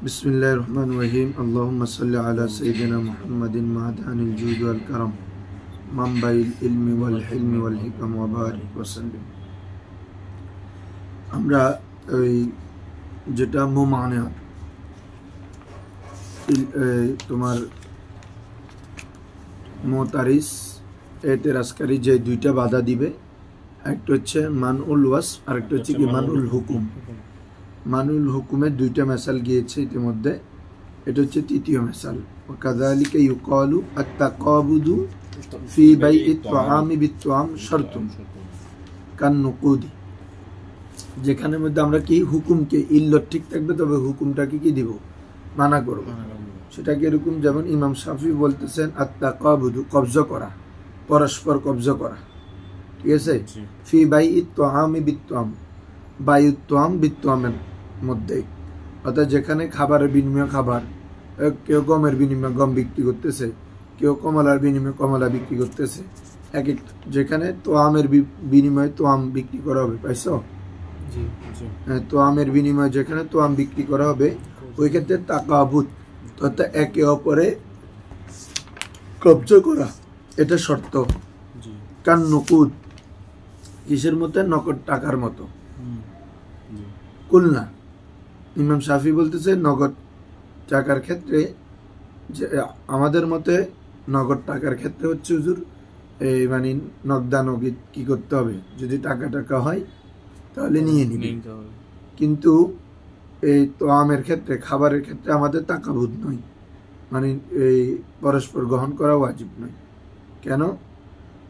बिस्मिल्लाहिर रहमानिर रहीम अल्लाहुम्मा सल्लि अला सय्यिदिना मुहम्मदिन मादानिल जूद वल करम मानबाइल इल्मी वल हिल्मी वल हिकम व बारिक वसल्लिम। আমরা এই যেটা মুমানিয়াত তোমার মুতারিস এতেরাজকারী যে দুইটা বাধা দিবে, একটা হচ্ছে মানউল ওয়াস আর একটা হচ্ছে কি মানউল হুকুম। মানুল হুকুমের দুইটা মেসাল গিয়েছে ইতিমধ্যে, এটা হচ্ছে তৃতীয় মেসাল। কাযালিকা ইউকালু আত-তাকাবুদু ফি বাই'ত তুআমি বিত-তুআম শারতুন কান নুকুদি, যেখানের মধ্যে আমরা কি হুকুমকে ইল্লত ঠিক থাকবে তবে হুকুমটাকে কি দিব, মানা করব। সেটাকে এরকম যেমন ইমাম শাফি বলতেছেন আত-তাকাবুদু কবজা করা, পরস্পর কবজা করা, ঠিক আছে। ফি বাই'ত তুআমি বিত-তুআম, বাই'ত তুআম বিত-তুআমের মধ্যে, অর্থাৎ যেখানে খাবারের বিনিময়ে খাবার, কেউ গমের বিনিময়ে গম বিক্রি করতেছে, কেউ কমলার বিনিময়ে কমলা বিক্রি করতেছে, এক এক যেখানে তোয়ামের বিনিময়ে তোয়াম বিক্রি করা হবে, পাইছো? তোয়ামের বিনিময়ে যেখানে তোয়াম বিক্রি করা হবে ওই ক্ষেত্রে তাকাবুদ অর্থাৎ একে অপরে কবজা করা, এটা শর্ত। কান নুকুদ, কিসের মতো? নগদ টাকার মতো। কুলনা, ইমাম শাফি বলতেছে নগদ টাকার ক্ষেত্রে, যে আমাদের মতে নগদ টাকার ক্ষেত্রে হচ্ছে হুজুর এই মানে নগদানগদ কি করতে হবে, যদি টাকা হয় তাহলে নিয়ে নিবে, কিন্তু এই তোয়ামের ক্ষেত্রে খাবারের ক্ষেত্রে আমাদের তাকাবুদ নয়, মানে এই পরস্পর গ্রহণ করা ওয়াজিব নয়। কেন?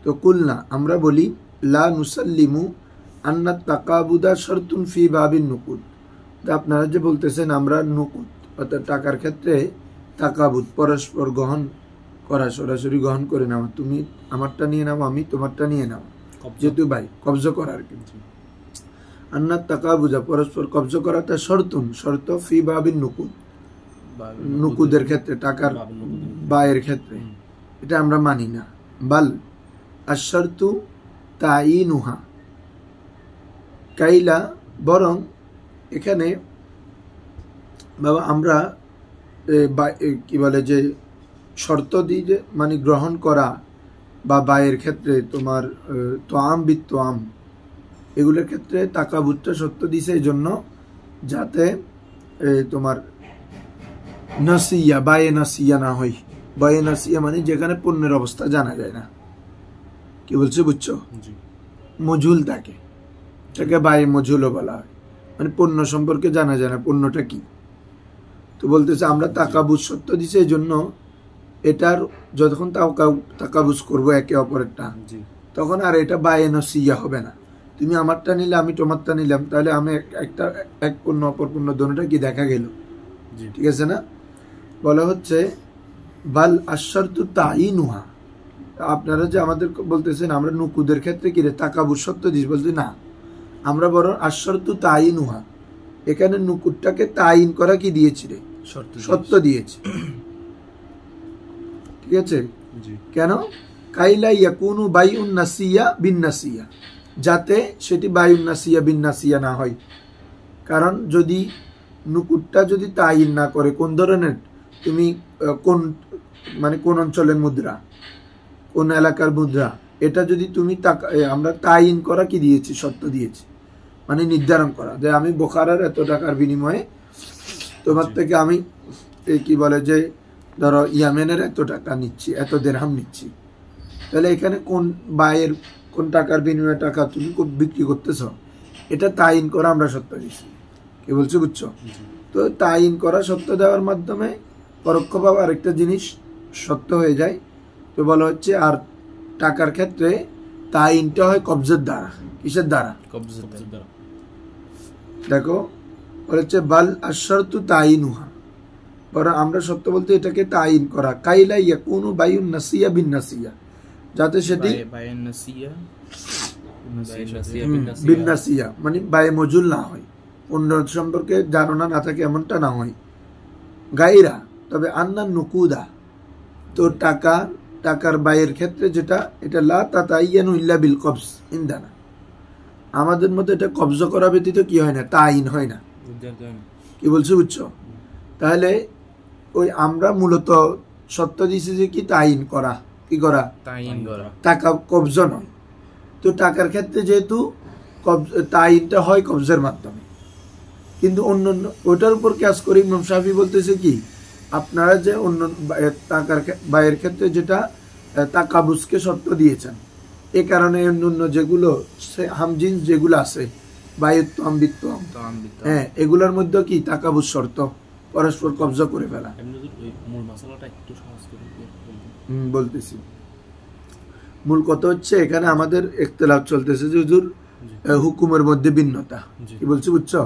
তো কুলনা, আমরা বলি লা নুসাল্লিমু আন্না তাকাবুদা শর্তুন ফি বাবিন নুকুদ। আপনারা যে বলতেছেন আমরা নুকুদ অর্থাৎ টাকার ক্ষেত্রে তাকাবুদ পরস্পর গ্রহণ করা, সরাসরি গ্রহণ করে নেওয়া, তুমি আমারটা নিয়ে নাও আমি তোমারটা নিয়ে নাও, যেহেতু ভাই কবজা করার কিন্তু আন্না তাকাবুদা পরস্পর কবজা করাটা শর্তুন, শর্ত ফি বাবিন নুকুদ, নুকুদের ক্ষেত্রে টাকার বায়ের ক্ষেত্রে, এটা আমরা মানি না। বাল আশ-শারতু তাঈনুহা কাইলা, বরং এখানে বাবা আমরা কি বলে যে শর্ত দিই যে মানে গ্রহণ করা বা বায়ের ক্ষেত্রে তোমার তোয়াম বিত তোয়াম এগুলোর ক্ষেত্রে তাকাবুদটা শর্ত দিছে এই জন্য যাতে তোমার নাসিয়া বায়ে নাসিয়া না হয়। বায়ে নাসিয়া মানে যেখানে পণ্যের অবস্থা জানা যায় না, কি বলছে বুঝছো, মজুল থাকে, এটাকে বায়ে মজুলও বলা হয়, মানে পণ্য সম্পর্কে জানা যায় না পণ্যটা কি। তো বলতেছে আমরা তাকাবুজ সত্য দিছে এই জন্য এটার যতক্ষণ তাকাবুজ করবো একে অপরেরটা, তখন আর এটা বায়ে নসিয়া হবে না। তুমি আমারটা নিলে আমি তোমারটা নিলাম, তাহলে আমি একটা এক পণ্য অপর পণ্য দোনোটা কি দেখা গেল, ঠিক আছে না? বলা হচ্ছে বাল আশ-শারতু তাঈনুহা, আপনারা যে আমাদের বলতেছেন আমরা নুকুদের ক্ষেত্রে কি রে তাকাবুজ সত্য দিস, বলতে না, আমরা বরং আশ-শারতু তাঈনুহা, এখানে নুকুদটাকে তাইন করা কি দিয়েছি রে, সত্য দিয়েছি, ঠিক আছে। কেন? কাইলা ইয়াকুনু বাইউন নাসিয়া বিন নাসিয়া, যাতে সেটি বাইউন নাসিয়া বিন নাসিয়া না হয়। কারণ যদি নুকুদটা যদি তাইন না করে কোন ধরনের, তুমি কোন মানে কোন অঞ্চলের মুদ্রা, কোন এলাকার মুদ্রা, এটা যদি তুমি আমরা তাইন করা কি দিয়েছি, সত্য দিয়েছি, মানে নির্ধারণ করা যে আমি বোখারার এত টাকার বিনিময়ে তোমার থেকে আমি কি বলে যে ধরো ইয়ামেনের এত টাকা নিচ্ছি, এত দিরহাম নিচ্ছি, তাহলে এখানে কোন বায়ের কোন টাকার বিনিময়ে টাকা তুমি বিক্রি করতেছ, এটা তাইন করা আমরা সত্য দিচ্ছি, কি বলছো বুঝছো? তো তাইন করা সত্য দেওয়ার মাধ্যমে পরোক্ষভাবে আরেকটা জিনিস সত্য হয়ে যায়। তো বলা হচ্ছে আর টাকার ক্ষেত্রে তাইনটা হয় কবজের দ্বারা, কিসের দ্বারা? কবজের দ্বারা। দেখো বলেছে বাল আশ-শারতু তাঈনুহা, বরং আমরা সত্য বলতে এটাকে তাইন করা, কাইলা ইয়াকুনু বাইউন নাসিয়া বিন নাসিয়া, যাতে সেটি বিন নাসিয়া মানে বায়ে মজুল না হয়, অন্য সম্পর্কে ধারণা না থাকে এমনটা না হয়। গাইরা, তবে আন্না নুকুদা, তো টাকার বায়ের ক্ষেত্রে যেটা, এটা লা তাতাইয়ানু ইল্লা বিল কবজ ইনদানা, আমাদের মধ্যে এটা কবজা করা ব্যতীত কি হয় না, তাইন হয় না, কি বলছো বুঝছো? তাহলে ওই আমরা মূলত শর্ত দিছি যে কি তাইন করা, কি করা, টাকা কবজা নয়। তো টাকার ক্ষেত্রে যেহেতু তাইনটা হয় কবজার মাধ্যমে, কিন্তু অন্য ওটার উপর ক্যাশ করে ইমাম শাফি বলতেছে কি আপনারা যে অন্য টাকার বাইয়ের ক্ষেত্রে যেটা তাকাবুজকে শর্ত দিয়েছেন, এ কারণে অন্য যেগুলো হামজিন্স যেগুলো আছে বায়ুত্তম বিত্তম, হ্যাঁ, এগুলোর মধ্যে কি তাকাবুজ শর্ত, পরস্পর কবজা করে ফেলা। বলতেছি মূল কথা হচ্ছে এখানে আমাদের ইখতিলাফ চলতেছে যে হুজুর হুকুমের মধ্যে ভিন্নতা, কি বলছি বুঝছো?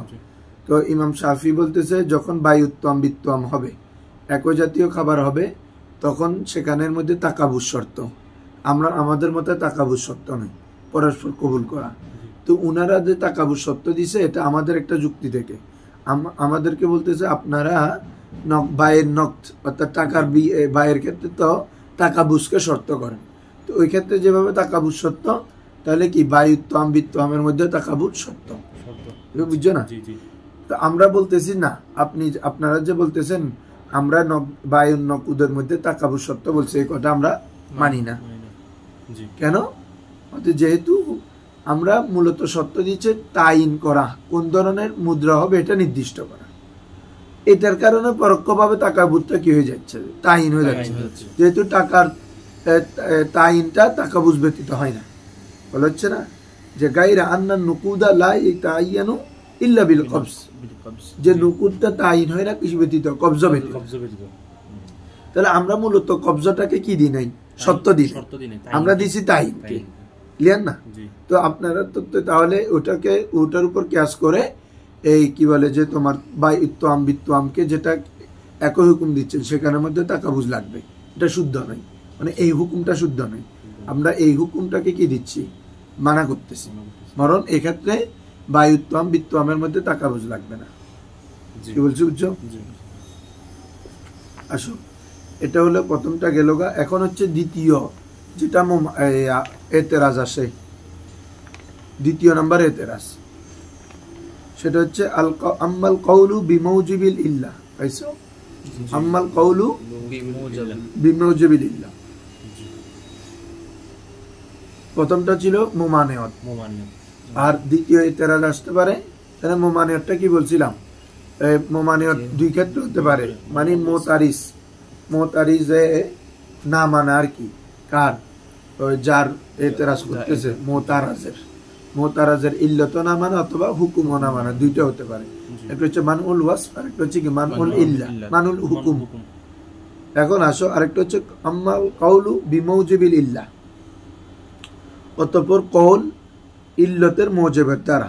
তো ইমাম শাফি বলতেছে যখন বায়ুত্তম বিত্তম হবে, একই জাতীয় খাবার হবে, তখন সেখানের মধ্যে তাকাবুজ শর্ত। আমরা আমাদের মতে তাকাবুজ শর্ত নয়, পরস্পর কবুল করা। তো উনারা যে তাকাবুজ শর্ত দিছে এটা আমাদের একটা যুক্তি থেকে আমাদেরকে বলতেছে আপনারা বায়ের নক্ত অর্থাৎ টাকার বায়ের ক্ষেত্রে তো তাকাবুজকে শর্ত করেন, তো ওই ক্ষেত্রে যেভাবে তাকাবুজ শর্ত, তাহলে কি বায়ুত্তম বিত্তমের মধ্যে তাকাবুজ শর্ত, বুঝছো না? তো আমরা বলতেছি না, আপনারা যে বলতেছেন আমরা বায়ুর নকুদের মধ্যে তাকাবুজ শর্ত বলছে, এই কথা আমরা মানি না। কেন? যেহেতু আমরা মূলত শর্ত দিচ্ছে তাইন করা, কোন ধরনের মুদ্রা হবে এটা নির্দিষ্ট করা, এটার কারণে পরোক্ষভাবে তাকাবুজটা কি হয়ে যাচ্ছে, তাইন হয়ে যাচ্ছে। যেহেতু টাকার তাইনটা তাকাবুজ ব্যতীত হয় না, বলা হচ্ছে না যে গায়রা আন্না নুকুদা লা ইয়াতায়ানু ইল্লা বিল কবজ, যে নুকুদটা তাইন হয় না কিছু ব্যতীত, কবজা ব্যতীত। তাহলে আমরা মূলত কবজাটাকে কি দিই নাই, শর্ত দিই, আমরা দিছি তাইনকে, ক্লিয়ার না? তো আপনারা তো তাহলে ওটার উপর ক্যাশ করে এই কি বলে যে তোমার বায়ুত্তম বিত্তমকে যেটা একই হুকুম দিচ্ছেন সেখানের মধ্যে তাকাবুজ লাগবে, এটা শুদ্ধ নয়, মানে এই হুকুমটা শুদ্ধ নয়। আমরা এই হুকুমটাকে কি দিচ্ছি, মানা করতেছি, বরং এক্ষেত্রে বায়ুত্তম বিত্তমের মধ্যে তাকাবুজ লাগবে না। কি বলছি বুঝছো? আসো, এটা হলো প্রথমটা গেল গা। এখন হচ্ছে দ্বিতীয় যেটা এতেরাজ আসে, দ্বিতীয় নাম্বার এতেরাজ, সেটা হচ্ছে আম্মাল কওলু বিমৌজিবিল ইল্লাহ। পাইছো? আম্মাল কওলু বিমৌজিবিল ইল্লাহ, প্রথমটা ছিল মুমানিয়ত, আর দ্বিতীয় এতেরাজ আসতে পারে। তাহলে মুমানিয়তটা কি বলছিলাম, মুমানিয়ত দুই ক্ষেত্রে হতে পারে, মানে মোতারিজে না মানা আর কি, কার, যার এতেরাজ করতেছে মোতারাজের ইল্লত না মানা অথবা হুকুম না মানা, দুইটা হতে পারে। একটা হচ্ছে মানউল ওয়াসফ, আরেকটা হচ্ছে কি মানউল ইল্লা, মানউল হুকুম। এখন আসো আরেকটা হচ্ছে আম্মাল কওলু বিমৌজিবিল ইল্লাহ, অতঃপর কওল ইল্লতের মৌজেবের দ্বারা,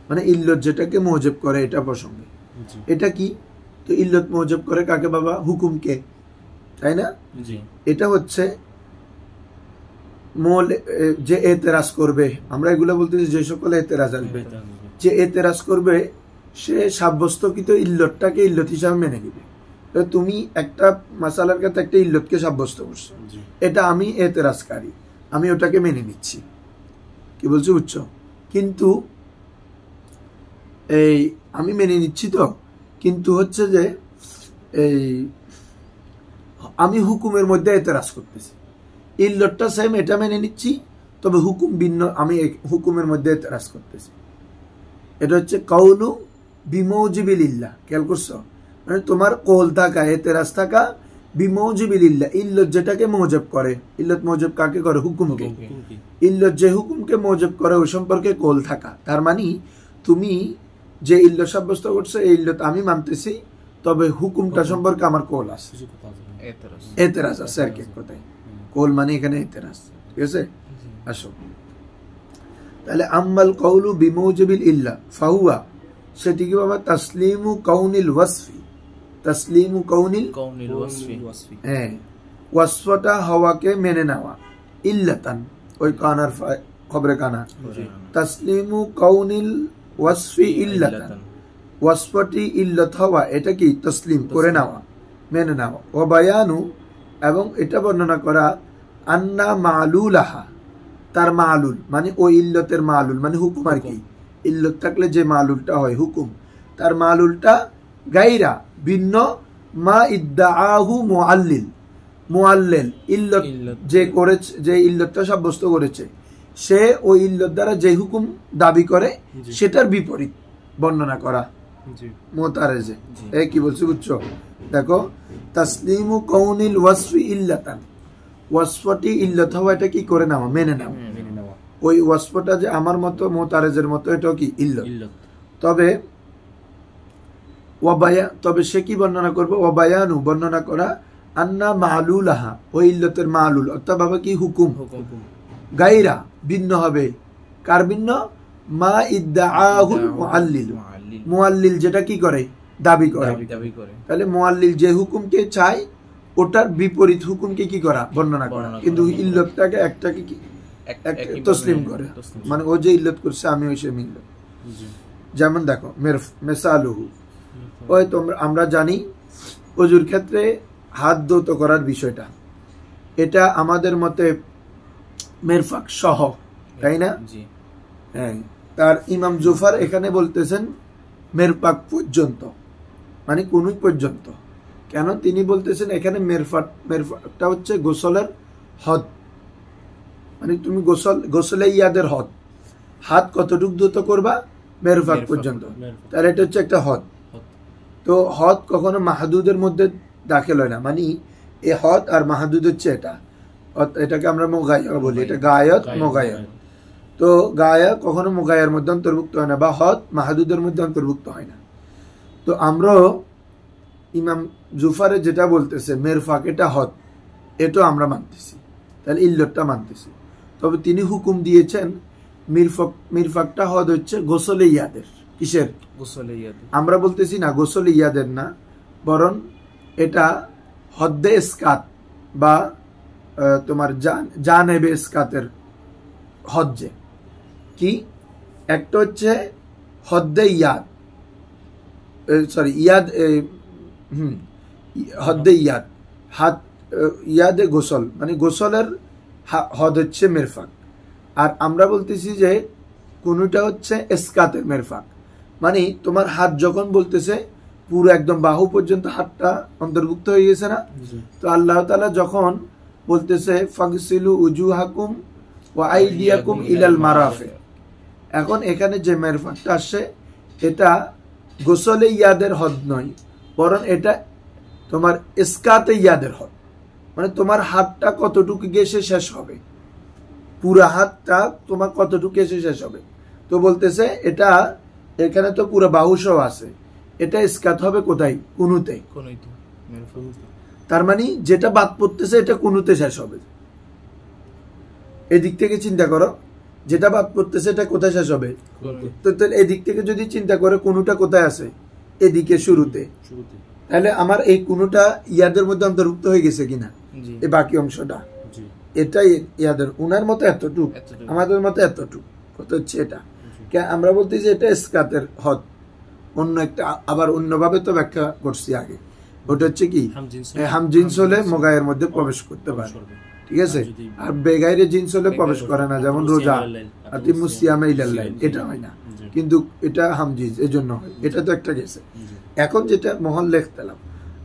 মানে ইল্লত যেটাকে মৌজেব করে এটা প্রসঙ্গে। এটা কি? তো ইল্লত মৌজেব করে কাকে বাবা? হুকুমকে, তাই না? এটা হচ্ছে যে এতেরাজ করবে, আমরা এগুলো বলতেছি যে সকল এতেরাজ আসবে, যে এতেরাজ করবে সে সাব্যস্তকৃত ইল্লতটাকে ইল্লত হিসাবে মেনে নিবে। তুমি একটা মাসালার ক্ষেত্রে একটা ইল্লতকে সাব্যস্ত করছো, এটা আমি এতেরাজকারী, আমি ওটাকে মেনে নিচ্ছি, কি বলছো বুঝছো? কিন্তু এই আমি মেনে নিচ্ছি তো, কিন্তু হচ্ছে যে এই আমি হুকুমের মধ্যে এতেরাজ করতেছি, ইল্লতটা সেম, এটা মেনে নিচ্ছি, তবে হুকুম ভিন্ন, আমি হুকুমের মধ্যে এতেরাজ করতেছি। এটা হচ্ছে কওলু বিমৌজিবিল ইল্লাহ। খেয়াল করছো? মানে তোমার কওল থাকা, এতেরাজ থাকা বিমৌজিবিল ইল্লাহ, ইল্লত যেটাকে মৌজব করে। ইল্লত মৌজব কাকে করে? হুকুমকে। ইল্লত যে হুকুমকে মৌজব করে ওই সম্পর্কে কওল থাকা, তার মানে তুমি যে ইল্লত সাব্যস্ত করছো এই ইল্লত আমি মানতেছি, তবে হুকুমটা সম্পর্কে আমার কওল আছে, এতেরাজ আছে আর কি, এক কথায় কওল মানে এখানে এতেরাজ। ঠিক আছে? আসো তাহলে আম্মাল কওলু বিমৌজিবিল ইল্লাহ ফাহুয়া, সেটি কি বাবা? তাসলিমু কাউনিল ওয়াসফি, তাসলিমু কাউনিল ওয়াসফি, হ্যাঁ, ওয়াসফটা হওয়াকে মেনে নেওয়া, ইল্লাতান ওই কানার খবরে কানা, তাসলিমু কাউনিল ওয়াসফি ইল্লাতান, ওয়াসফটি ইল্লত হওয়া, এটা কি? তসলিম করে নেওয়া, মেনে নেওয়া। ও বায়ানু, এবং এটা বর্ণনা করা, আন্না মালুলাহা, তার মালুল মানে ওই ইল্লতের মালুল মানে হুকুম আর কি, ইল্লত থাকলে যে মালুলটা হয় হুকুম, তার মালুলটা গাইরা ভিন্ন মা ইদ্দাআহু মুআল্লিল মুআল্লিল ইল্লত যে করেছে, যে ইল্লতটা সাব্যস্ত করেছে, সে ওই ইল্লত দ্বারা যে হুকুম দাবি করে সেটার বিপরীত বর্ণনা করা মুতারেজে। এই কি বলছি বুঝছো? দেখো, তাসলিমু কাউনিল ওয়াসফি ইল্লাতান, ওয়াসফটি ইল্লত হওয়া, এটা কি করে নাও, মেনে নাও। ওই ওয়াসফটা যে আমার মতো মুতারেজের মতো, এটাও কি ইল্লত। তবে তবে সে কি বর্ণনা করবে? ওয়াবায়ানু বর্ণনা করা, আন্না মালুলাহা, ওই ইল্লতের মালুল অর্থাৎ বাবা কি হুকুম, গায়রা ভিন্ন হবে। কার ভিন্ন? মা ইদ্দাআহুল মুআল্লিল, মুআল্লিল যেটা কি করে, দাবি করে। তাহলে মুআল্লিল যে হুকুমকে চায় ওটার বিপরীত হুকুমকে কি করা, বর্ণনা করা, কিন্তু ইল্লতটাকে একটাকে কি তসলিম করে, মানে ও যে ইল্লত করছে আমি ওই সে মিলল। যেমন দেখো মেসালুহু, ওই তোমরা আমরা জানি ওযুর ক্ষেত্রে হাত ধৌত করার বিষয়টা, এটা আমাদের মতে মেরফাক সহ, তাই না? হ্যাঁ, তার ইমাম জুফার এখানে বলতেছেন মেরফাক পর্যন্ত, মানে কোনুই পর্যন্ত। কেন তিনি বলতেছেন এখানে মেরফাকটা হচ্ছে গোসলের হদ, মানে তুমি গোসলে ইয়াদের হদ, হাত কতটুক ধৌত করবা, মেরফাক পর্যন্ত, তাহলে এটা হচ্ছে একটা হদ। তো হদ কখনো মাহদুদের মধ্যে দাখিল হয় না, মানে এ হদ আর মাহদুদ হচ্ছে এটাকে আমরা মোগায়া বলি, এটা গায়ত মোগায়া। তো গায়া কখনো মোগায়ার মধ্যে অন্তর্ভুক্ত হয় না, বা হদ মাহদুদের মধ্যে অন্তর্ভুক্ত হয় না। তো আমরাও ইমাম জুফারে যেটা বলতেছে মেরফাক এটা হদ, এটাও আমরা মানতেছি, তাহলে ইল্লতটা মানতেছি। তবে তিনি হুকুম দিয়েছেন মিরফাকটা হদ হচ্ছে গোসলে ইয়াদের। কিসের? গোসলে ইয়াদের। আমরা বলতেছি না গোসলে ইয়াদের না, বরং এটা হদ্দে ইসকাত বা তোমার জানেবে ইসকাতের হদ। যে কি একটা হচ্ছে হদ্দে ইয়াদ, সরি ইয়াদ, হদ্দে ইয়াদ, হাত ইয়াদে গোসল, মানে গোসলের হদ হচ্ছে মেরফাক। আর আমরা বলতেছি যে কোনটা হচ্ছে ইসকাতের মেরফাক, মানে তোমার হাত যখন বলতেছে পুরো একদম বাহু পর্যন্ত হাতটা অন্তর্ভুক্ত হয়ে গেছে না, তো আল্লাহ তাআলা যখন বলতেছে ফাগসিলু উজুহাকুম ওয়া আইদিয়াকুম ইলাল মারাফিক, এখন এখানে যে মেরফাকটা আসছে এটা গোসলে ইয়াদের হদ নয়, বরং এটা তোমার ইসকাতে ইয়াদের হদ, মানে তোমার হাতটা কতটুকু গেছে শেষ হবে, পুরা হাতটা তোমার কতটুকু এসে শেষ হবে। তো বলতেছে এটা এখানে তো পুরো বাহুসহ আছে, এটা ইসকাত হবে কোথায়? কুনুতে। তার মানে যেটা বাদ পড়তেছে এটা কুনুতে শেষ হবে। এদিক থেকে চিন্তা করো, যেটা বাদ পড়তেছে এটা কোথায় শেষ হবে? তো এদিক থেকে যদি চিন্তা করে কুনুটা কোথায় আছে? এদিকে শুরুতে। তাহলে আমার এই কুনুটা ইয়াদের মধ্যে অন্তর্ভুক্ত হয়ে গেছে কিনা, এই বাকি অংশটা, এটাই ইয়াদের। উনার মতো এতটুক, আমাদের মতো এতটুক, কত হচ্ছে এটা। আমরা বলতেছি এটা ইসকাতের হদ। অন্য একটা আবার অন্যভাবে তো ব্যাখ্যা করছি আগে, ওটা হচ্ছে কি হাম জিন্স হলে মোগায়ের মধ্যে প্রবেশ করতে পারে, ঠিক আছে। আর বেগাইরে জিন্স হলে প্রবেশ করে না, যেমন রোজা আতিমুস সিয়ামা ইলাল্লাইল, এটা হয় না, কিন্তু এটা হাম জিন্স এর জন্য হয়। এটা তো একটা গেছে। এখন যেটা মহল্লা ইখতিলাফ,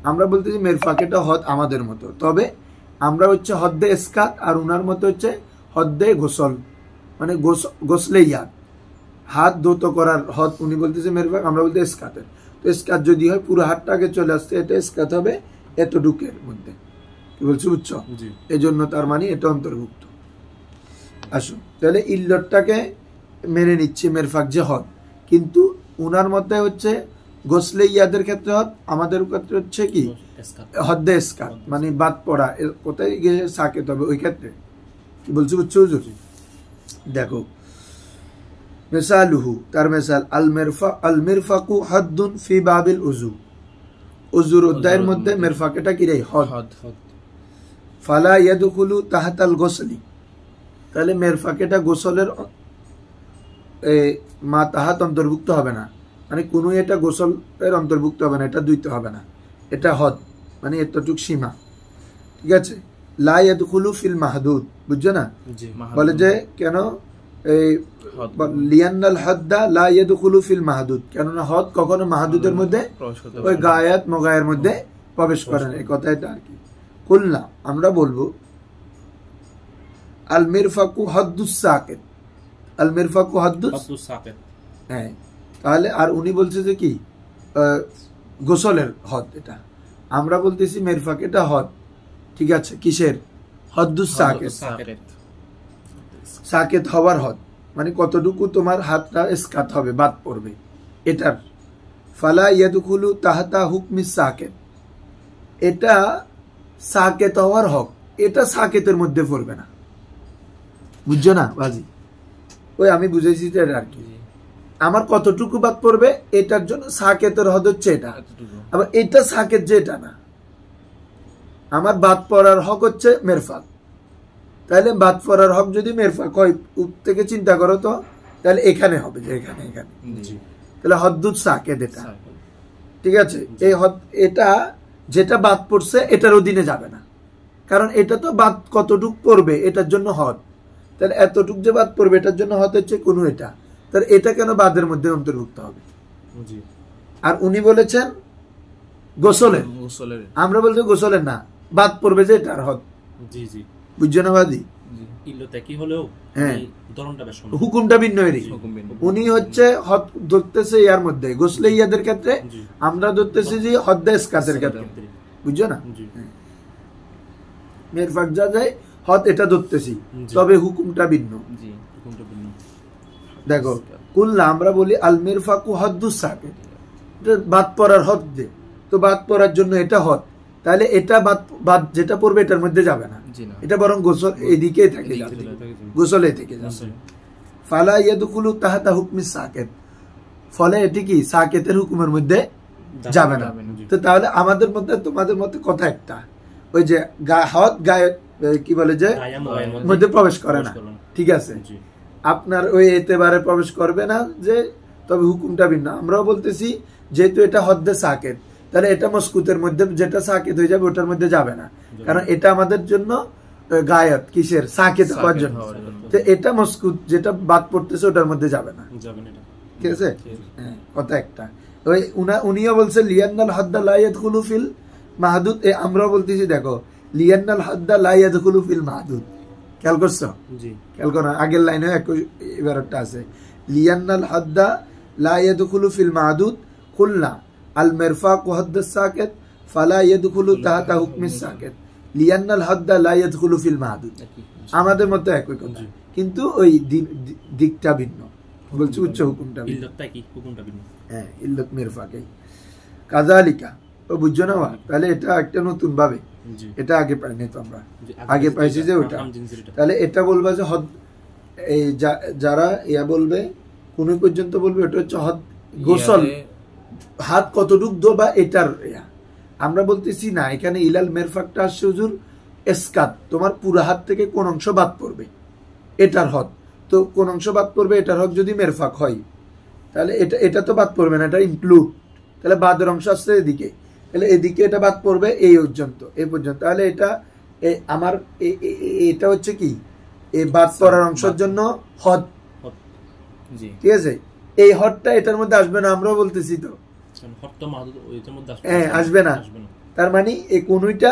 আমরা বলতেছি মেরফাক এটা হদ আমাদের মতো, তবে আমরা হচ্ছে হদ্দে ইসকাত, আর উনার মতো হচ্ছে হদ্দে গোসল, মানে গোসলে ইয়াদ, হাত ধৌত করার হদ উনি বলতেছে মেরফাক, আমরা বলতে ইসকাতের। তো ইসকাত যদি হয় পুরো হাতটাকে চলে আসছে, এটা ইসকাত হবে এতটুকের মধ্যে। কি বলছি বুঝছো? এই জন্য তার মানে এটা অন্তর্ভুক্ত। আসো তাহলে ইল্লতটাকে মেনে নিচ্ছি মেরফাক যে হদ, কিন্তু উনার মধ্যে হচ্ছে গোসলে ইয়াদের ক্ষেত্রে হদ, আমাদের ক্ষেত্রে হচ্ছে কি হদ্দে ইসকাত, মানে বাদ পড়া, কোথায় গিয়ে সাকেত হবে ওই ক্ষেত্রে। কি বলছি বুঝছো হুজুর? দেখো মিসালুহু, তার মিসাল আল মিরফাকু হাদ্দুন ফি বাবিল উযু, উযুর অধ্যায়ের মধ্যে মিরফাক এটা কি রে? হদ। ফালা ইয়াদখুলু তাহতাল গোসলি, তাহলে মিরফাক এটা গোসলের মা তাহাত অন্তর্ভুক্ত হবে না, মানে কোনো এটা গোসলের অন্তর্ভুক্ত হবে না, এটা দুইতে হবে না, এটা হদ, মানে এতটুক সীমা, ঠিক আছে। লা ইয়াদখুলু ফিল মাহদুদ, বুঝছো না? বলে যে কেন লিয়ান্নাল হদ্দা লা ইয়াদখুলু ফিল মাহদুদ, কেননা হদ কখনো মাহদুদের মধ্যে ওই গায়াত মগায়ের মধ্যে প্রবেশ করে না, এই কথাটা আর কি। কুলনা আমরা বলবো আল মিরফাকু হদ্দুস সাকিত, আল মিরফাকু হদ্দুস সাকিত। হ্যাঁ, তাহলে আর উনি বলছে যে কি গোসলের হদ, এটা আমরা বলতেছি মিরফাক, এটা হদ, ঠিক আছে, কিসের? হদ্দুস সাকিত, সাকিত হওয়ার হদ, মানে কতটুকু তোমার হাতটা ইসকাত হবে, বাদ পড়বে এটার। ফালা ইয়াদখুলু তাহতা হুকমিস সাকিত, এটা সাকেত হওয়ার হক, এটা সাকেতের মধ্যে পড়বে না, বুঝছো না বাজি? ওই আমি বুঝেছি যে আর কি, আমার কতটুকু বাদ পড়বে এটার জন্য সাকেতের হদ হচ্ছে এটা, আবার এটা সাকেত যে এটা না, আমার বাদ পড়ার হক হচ্ছে মেরফাক। তাহলে বাদ পড়ার হক যদি মেরফাক হয়, থেকে চিন্তা করো তো, তাহলে এখানে হবে যে এখানে এখানে, তাহলে হদ্দুদ সাকেত এটা, ঠিক আছে। এই হদ, এটা যেটা বাদ পড়ছে এটার অধীনে যাবে না, কারণ এটা তো বাদ কতটুক পড়বে এটার জন্য হদ, তাহলে এতটুক যে বাদ পড়বে এটার জন্য হদ হচ্ছে কোনো এটা, তাহলে এটা কেন বাদের মধ্যে অন্তর্ভুক্ত হবে? আর উনি বলেছেন গোসলের, আমরা বলছি গোসলের না, বাদ পড়বে যে এটার হদ, বুঝছো না বাদি? হুকুমটা ভিন্ন, উনি হচ্ছে হদ ধরতেছে ইয়ার মধ্যে, গোসলে ইয়াদের ক্ষেত্রে, আমরা ধরতেছি যে হদ্দা ইসকাতের ক্ষেত্রে, বুঝছো না? মিরফাক যা যায় হদ এটা ধরতেছি, তবে হুকুমটা ভিন্ন। দেখো কুল্লা আমরা বলি আল মিরফাকু হদ্দুস সাকিত, এটা বাদ পড়ার হদ, যে তো বাদ পড়ার জন্য এটা হদ, তাহলে এটা বাদ যেটা পড়বে এটার মধ্যে যাবে না, এটা বরং গোসল এদিকে থেকে যাবে, গোসলে থেকে যাবে। ফালা ইয়াদখুলু তাহতা হুকমিস সাকিত, ফলে এটি কি সাকিতের হুকুমের মধ্যে যাবে না। তো তাহলে আমাদের মধ্যে তোমাদের মধ্যে কথা একটা, ওই যে হদ গায়ে কি বলে যে মধ্যে প্রবেশ করে না, ঠিক আছে, আপনার ওই এতেবারে প্রবেশ করবে না, যে তবে হুকুমটা ভিন্ন। আমরাও বলতেছি যেহেতু এটা হদ্দে সাকিত, তাহলে এটা মসকুতের মধ্যে যেটা সাকিত হয়ে যাবে ওটার মধ্যে যাবে না, কারণ এটা আমাদের জন্য গায়ত কিসের? সাকিত হওয়ার জন্য। তো এটা মসকুত যেটা বাদ পড়তেছে ওটার মধ্যে যাবে না, ঠিক আছে, কথা একটা। ওই উনিও বলছে লিয়ান্নাল হাদ্দা লা ইয়াদখুলু ফিল মাহদুদ, আমরাও বলতেছি দেখো লিয়ান্নাল হাদ্দা লা ইয়াদখুলু ফিল মাহদুদ, খেয়াল করছো? খেয়াল করো, আগের লাইনে এবার একটা আছে, লিয়ান্নাল হাদ্দা লা ইয়াদখুলু ফিল মাহদুদ কুলনা আল মিরফাকু হদ্দুস সাকিত ফালা ইয়াদখুলু তাহতা হুকমিস সাকিত লিয়ান্নাল হাদ্দা লা ইয়াদখুলু ফিল মাহদুদ। আমাদের মধ্যে একই কথা, কিন্তু ওই দিকটা ভিন্ন, বলছি উচ্চ হুকুমটা ভিন্ন, হ্যাঁ ইল্লত মিরফাকে কাযালিকা। ও বুঝছো না? তাহলে এটা একটা নতুন ভাবে, এটা আগে পাইনি তো আমরা, আগে পাইছি যে ওটা, তাহলে এটা বলবা যে হদ, এই যারা ইয়া বলবে কোন পর্যন্ত বলবে ওটা হচ্ছে হদ গোসল, হাত কতটুক দো বা এটার ইয়া। আমরা বলতেছি না, এখানে ইলাল মেরফাকটা আসছে হুজুর এসকাত, তোমার পুরো হাত থেকে কোন অংশ বাদ পড়বে এটার হদ, তো কোন অংশ বাদ পড়বে এটার হদ যদি মেরফাক হয়, তাহলে এটা তো বাদ পড়বে না, এটা ইনক্লুড, তাহলে বাদের অংশ আসছে এদিকে, তাহলে এদিকে এটা বাদ পড়বে এই পর্যন্ত, এই পর্যন্ত, তাহলে এটা আমার এটা হচ্ছে কি এই বাদ পড়ার অংশের জন্য হদ, ঠিক আছে, এই হদটা এটার মধ্যে আসবে না, আমরাও বলতেছি তো আসবে না, তার মানে এই কোনটা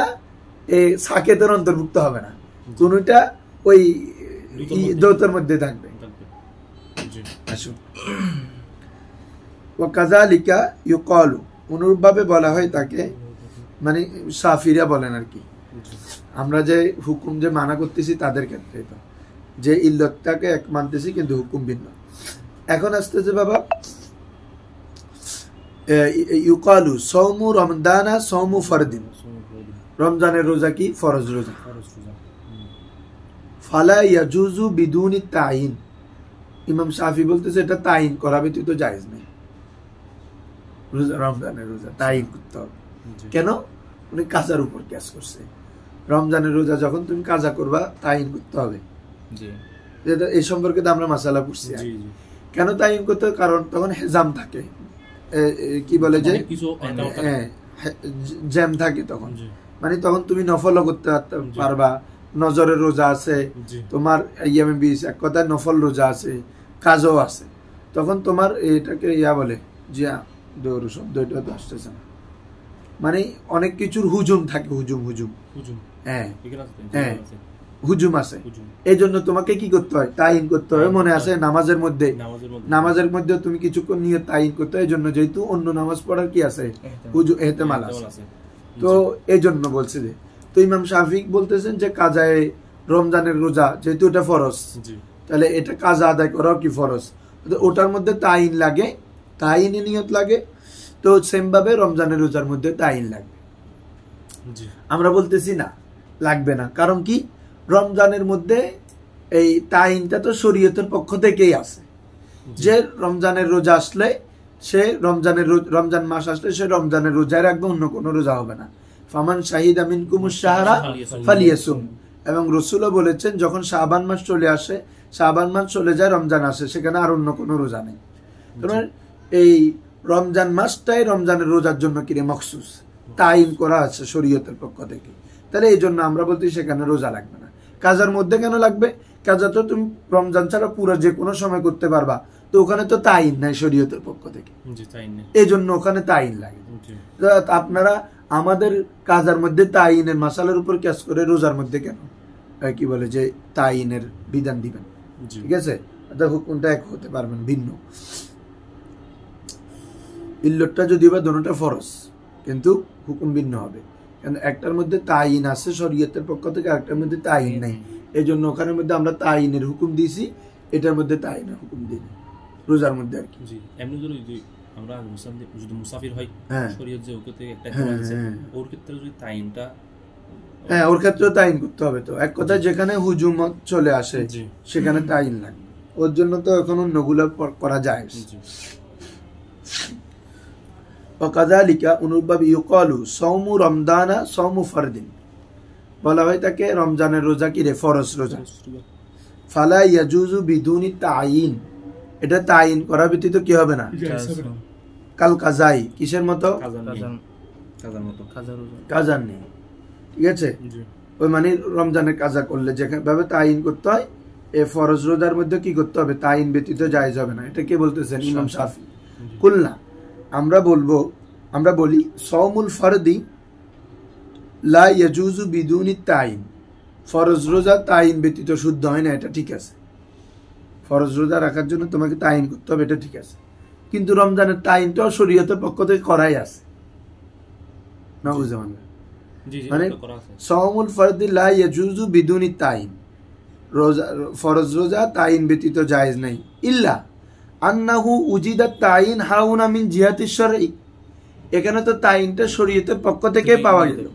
সাকেতের অন্তর্ভুক্ত হবে না, কোনটা ওই দৌতের মধ্যে থাকবে। আসুন, ওয়া কাযালিকা ইউকালু, অনুরূপভাবে বলা হয় তাকে, মানে শাফিরা বলেন আর কি, আমরা যে হুকুম যে মানা করতেছি তাদের ক্ষেত্রে তো, যে ইল্লতটাকে এক মানতেছি কিন্তু হুকুম ভিন্ন। এখন আসতেছে বাবা ইউকালু সওমু রমদানা সওমু ফরদিন, রমজানের রোজা কি ফরজ রোজা, ফালা ইয়াজুজু বিদুনি তাইন, ইমাম শাফি বলতেছে এটা তাইন করা ব্যতীত জায়েজ নেই, রমজানের রোজা তাইন করতে হবে। কেন? উনি কাজার উপর কিয়াস করছে, রমজানের রোজা যখন তুমি কাজা করবা তাইন করতে হবে, এই সম্পর্কে তো আমরা মাসালা পড়ছি। কেন তাইন করতে? কারণ তখন হেজাম থাকে, কি বলে যে জ্যাম থাকে তখন, মানে তখন তুমি নফলও করতে পারবা, নজরের রোজা আছে, তোমার ইয়ামে বিশ এক কথায় নফল রোজা আছে, কাজও আছে, তখন তোমার এটাকে বলে যে দৌড় শব্দ এটা তো আসতেছে না, মানে অনেক কিছুর হুজুম থাকে, হুজুম হ্যাঁ হ্যাঁ হুজুম আছে, এই জন্য তোমাকে কি করতে হয়, তাইন করতে হয়। মনে আছে নামাজের মধ্যে তুমি কিছুক্ষণ নিয়ে তাইন করতে হয়, এই জন্য যেহেতু অন্য নামাজ পড়ার কি আছে, হুজুম এহতেমাল আছে, তো এই জন্য বলছে যে। তো ইমাম শাফি বলতেছেন যে কাজায়ে রমজানের রোজা যেহেতু এটা ফরজ, তাহলে এটা কাজা আদায় করাও কি ফরজ, ওটার মধ্যে তাইন লাগে, তাইন নিয়ত লাগে, তো সেম ভাবে রমজানের রোজার মধ্যে তাইন লাগবে। আমরা বলতেছি না লাগবে না, কারণ কি রমজানের মধ্যে এই তাইনটা তো শরীয়তের পক্ষ থেকেই আছে, যে রমজানের রোজা আসলে সে রমজান মাস আসলে সে রমজানের রোজায় রাখবে, অন্য কোনো রোজা হবে না। ফামান শাহিদা মিনকুমুশ শাহরা ফালিয়াসুম, এবং রাসূলও বলেছেন যখন শাবান মাস চলে আসে, শাবান মাস চলে যায়, রমজান আসে, সেখানে আর অন্য কোনো রোজা নেই। তোমার এই রমজান মাসটাই রমজানের রোজার জন্য কিরে মখসুস তাইন করা আছে শরীয়তের পক্ষ থেকে, তাহলে এই জন্য আমরা বলতে সেখানে রোজা লাগবে না। কাজার মধ্যে কেন লাগবে, কাজা তো তুমি রমজান ছাড়া পুরো যে কোনো সময় করতে পারবা, তো ওখানে তো তাইন নাই শরীয়তের পক্ষ থেকে, এই জন্য ওখানে তাইন লাগে। আপনারা আমাদের কাজার মধ্যে তাইনের মাসালার উপর ক্যাশ করে রোজার মধ্যে কেন কি বলে যে তাইনের বিধান দিবেন, ঠিক আছে, হুকুমটা এক হতে পারবেন ভিন্ন। ইল্লতটা যদি বা দোনোটা ফরজ, কিন্তু হুকুম ভিন্ন হবে, কারণ একটার মধ্যে তাইন আছে শরীয়তের পক্ষ থেকে, আরেকটার মধ্যে তাইন নাই, এই জন্য ওখানের মধ্যে আমরা তাইনের হুকুম দিয়েছি, এটার মধ্যে তাইনের হুকুম দিই রোজার মধ্যে আর কি। এমনি যদি আমরা যদি মুসাফির হয়, শরীয়ত যে ওকে থেকে একটা ওর ক্ষেত্রে যদি তাইনটা, হ্যাঁ ওর ক্ষেত্রে তাইন করতে হবে। তো এক কথায় যেখানে হুজুমত চলে আসে সেখানে তাইন লাগবে, ওর জন্য তো এখন অন্যগুলো করা যায়। ওয়াকাযালিকা অনুরূপভাবে ইউকালু সাওমু রমদানা সাওমু ফারদিন, বলা হয় তাকে রমজানের রোজা কি রে ফরজ রোজা। ফালা ইয়াজুজু বিদুনি তাইন, এটা তাইন করা ব্যতীত কি হবে না, কাল কাজাই, কিসের মতো, কাজার নেই, ঠিক আছে, ওই মানে রমজানের কাজা করলে যেভাবে তাইন করতে হয়, এ ফরজ রোজার মধ্যে কি করতে হবে, তাইন ব্যতীত জায়েজ হবে না। এটা কে বলতেছেন, ইমাম শাফি। কুলনা, আমরা বলি সাওমুল ফারদি লা ইয়াজুজু বিদুনি তাইন, ফরজ রোজা তাইন ব্যতীত শুদ্ধ হয় না, এটা ঠিক আছে, ফরজ রোজা রাখার জন্য তোমাকে তাইন করতে হবে, এটা ঠিক আছে, কিন্তু রমজানের তাইনটাও শরীয়তের পক্ষ থেকে করাই আছে, মানে সাওমুল ফারদি লা ইয়াজুজু বিদুনি তাইন, রোজা ফরজ রোজা তাইন ব্যতীত জায়েজ নাই, ইল্লা আন্নাহু উজিদাত তাইন হাউনা মিন জিহাতিশ শারঈ, এখানে তো তাইনটা শরীয়তের পক্ষ থেকে পাওয়া গেল,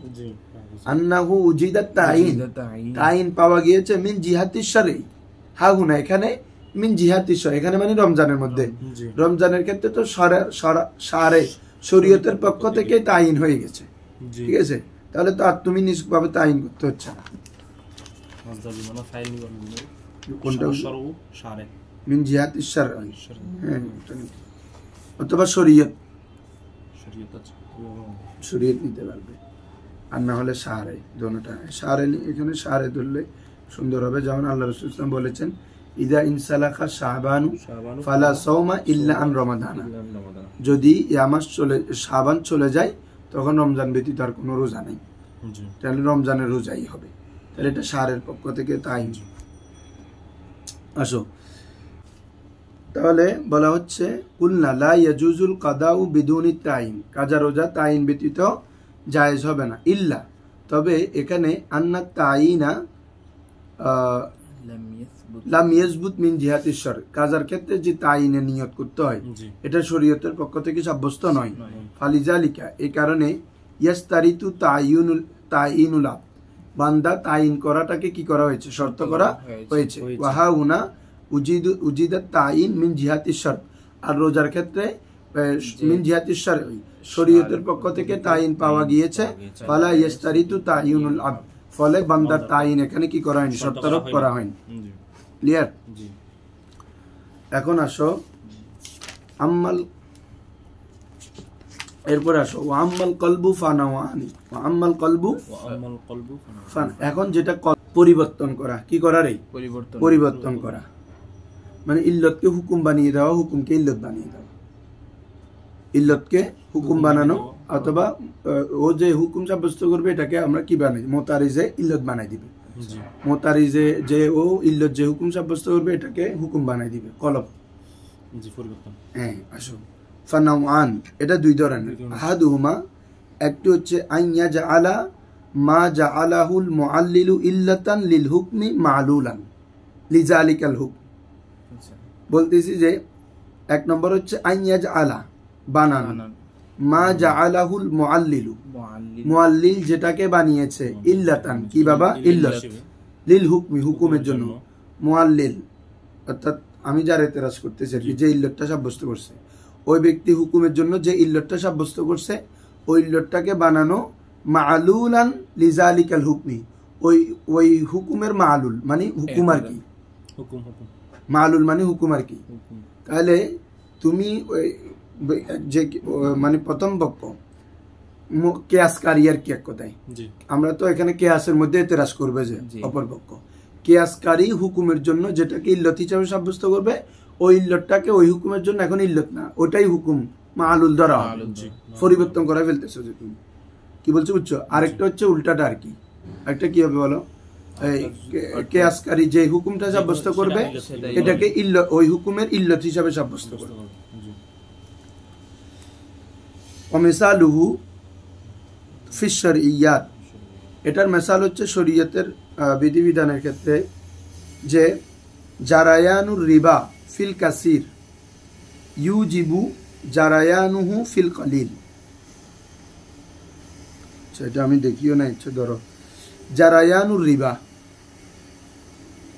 আন্নাহু উজিদাত তাইন, তাইন পাওয়া গিয়েছে মিন জিহাতিশ শারঈ, হাউনা এখানে মিন জিহাতিশ শারঈ, এখানে মানে রমজানের মধ্যে, রমজানের ক্ষেত্রে তো সারে শরীয়তের পক্ষ থেকে তাইন হয়ে গেছে, ঠিক আছে, তাহলে তো আর তুমি নিজভাবে তাইন করতে হচ্ছে না। মিন জিহাতিশ শারঈ, হ্যাঁ, অথবা শরীয়ত নিতে পারবে, আর না হলে সারে, দোনোটা সারে, এখানে সারে ধরলে সুন্দর হবে। যেমন আল্লাহ রাসূল সাল্লাল্লাহু আলাইহি ওয়াসাল্লাম বলেছেন, ইদা ইনসালাখা শাবানু ফালা সাওমা ইল্লা আন রমাদানা, যদি শাবান চলে যায় তখন রমজান ব্যতীত আর কোনো রোজা নেই, তাহলে রমজানের রোজাই হবে, তাহলে এটা সারের পক্ষ থেকে তাই। আসো, তাহলে বলা হচ্ছে কুলনা লা ইয়াজুজুল কাদাউ বিদুনি তাইন, কাজা রোজা তাইন ব্যতীত জায়েজ হবে না, ইল্লা তবে এখানে আন্না তাইনা লাম ইয়াসবুত মিন জিহাতিশ শারঈ, কাজার ক্ষেত্রে যে তাইনের নিয়ত করতে হয় এটা শরীয়তের পক্ষ থেকে সাব্যস্ত নয়। ফালিজালিকা, এই কারণে ইয়াস্তারিতু তাইনুল আব, বান্দা তাইন করাটাকে কি করা হয়েছে, শর্ত করা হয়েছে। ওয়াহাউনা উজিদাত তাইন মিন জিহাতিশ শারঈ, আর রোজার ক্ষেত্রে মিন জিহাতিশ শারঈ শরীয়তের পক্ষ থেকে তাইন পাওয়া গিয়েছে। ফালা ইয়াস্তারিতু তাইনুল আব, ফলে বান্দার তাইন এখানে কি করা হয়নি, শর্তারোপ করা হয়নি। ক্লিয়ার? এখন আসো আম্মাল, এরপর আসো ওয়াম্মাল কলবু ফানাওয়ানি, ওয়াম্মাল কলবু ফান, এখন যেটা পরিবর্তন করা, কি করা রে? পরিবর্তন করা, মানে ইল্লতকে হুকুম বানিয়ে দেওয়া, হুকুমকে ইল্লত বানিয়ে দেওয়া। ইল্লতকে হুকুম বানানো, অথবা ও যে হুকুম সাব্যস্ত করবে এটাকে আমরা কি বানাই, মোতারিজে ইল্লত বানাই দিবে। মোতারিজে যে ও ইল্লত যে হুকুম সাব্যস্ত করবে এটাকে হুকুম বানাই দিবে, কলব। হ্যাঁ, আসো ফানাওয়ান, এটা দুই ধরনের। আহাদুহুমা, একটি হচ্ছে আইয়া জাআলা মা জাআলাহুল মুআল্লিলু ইল্লাতান লিল হুকমি মা'লুলান লিজালিকাল হুকম। বলতেছি যে এক নম্বর হচ্ছে আইয়া জাআলা, বানানো, মা জাআলাহুল মুআল্লিলু, মুআল্লিল যেটাকে বানিয়েছে, ইল্লাতান, কি বাবা? ইল্লাত, লিল হুকমি, হুকুমের জন্য। মুআল্লিল অর্থাৎ আমি যার এতরাজ করতেছি আর কি, যে ইল্লতটা সাব্যস্ত করছে, ওই ব্যক্তি হুকুমের জন্য যে ইল্লতটা সাব্যস্ত করছে, ওই ইল্লতটাকে বানানো মা'লুলান লিজালিকাল হুকমি, ওই হুকুমের মা'লুল মানে হুকুম আর কি, মা'লুল মানে হুকুম আর কি। তাহলে তুমি যে মানে প্রথম পক্ষ কেয়াসকারী আর কি, এক কথায় আমরা তো এখানে কেয়াসের মধ্যে এতরাজ করবে যে অপর পক্ষ, কেয়াসকারী হুকুমের জন্য যেটাকে ইল্লত হিসাবে সাব্যস্ত করবে, ওই ইল্লতটাকে ওই হুকুমের জন্য এখন ইল্লত না, ওটাই হুকুম মা'লুল ধরা, পরিবর্তন করে ফেলতেছো যে তুমি, কি বলছো বুঝছো? আরেকটা হচ্ছে উল্টাটা আর কি, একটা কি হবে বলো, কেয়াসকারী যে হুকুমটা সাব্যস্ত করবে এটাকে ওই হুকুমের ইল্লত হিসাবে সাব্যস্ত করবে। ওমিসালুহু ফিশ শরঈয়াত, এটার মিসাল হচ্ছে শরীয়তের বিধিবিধানের ক্ষেত্রে, যে জারায়ানুর রিবা ফিল কাসির ইউজিবু জারায়ানুহু ফিল কলিল। সেটা আমি দেখিও না, ইচ্ছে ধরো জারায়ানুর রিবা,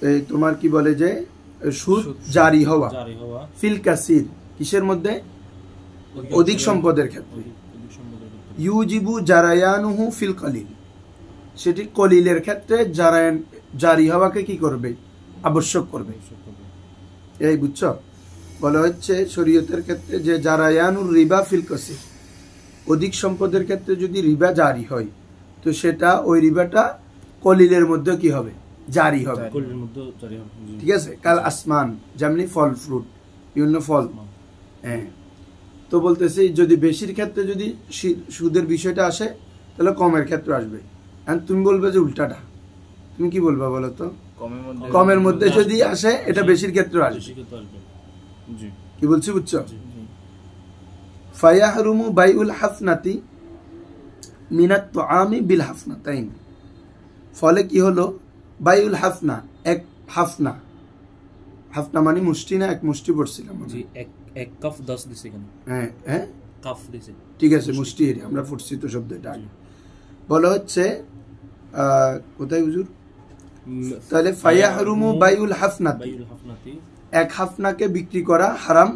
এই তোমার কি বলে যে সুদ জারি হওয়া, ফিল কাসির, কিসের মধ্যে? অধিক সম্পদের ক্ষেত্রে। ইউজিবু জারায়ানুহু ফিল কলিল, সেটি কলিলের ক্ষেত্রে জারি হওয়াকে কি করবে? আবশ্যক করবে। এই বুঝছো? বলা হচ্ছে শরীয়তের ক্ষেত্রে যে জারায়ানুর রিবা ফিল কাসির, অধিক সম্পদের ক্ষেত্রে যদি রিবা জারি হয়, তো সেটা ওই রিবাটা কলিলের মধ্যে কি হবে? জারি হবে। ঠিক আছে? কাল আসমান, যেমনি ফল ফ্রুট, বিভিন্ন ফল। হ্যাঁ, তো বলতেছি যদি বেশির ক্ষেত্রে যদি সুদের বিষয়টা আসে, তাহলে কমের ক্ষেত্রে আসবে। তুমি বলবে যে উল্টাটা, তুমি কি বলবা বলো তো? কমের মধ্যে যদি আসে এটা বেশির ক্ষেত্রে আসবে। কি বলছি বুঝছো? ফায়াহরুমু বাইউল হাফনাতি মিনাত তুআমি বিল হাফনাতাইন, ফলে কি হলো? বাইউল হাফনা, এক হাফনা, হাফনা মানে মুষ্টি না, এক মুষ্টি পড়ছিলাম, এক কাপ 10 দিছে কেন? হ্যাঁ হ্যাঁ, কাপ দিছে, ঠিক আছে, মুষ্টি আমরা পড়ছি তো শব্দটা। বলা হচ্ছে কোথায় হুজুর? তাহলে ফায়াহরুমু বাইউল হাফনাতি, এক হাফনাকে বিক্রি করা হারাম,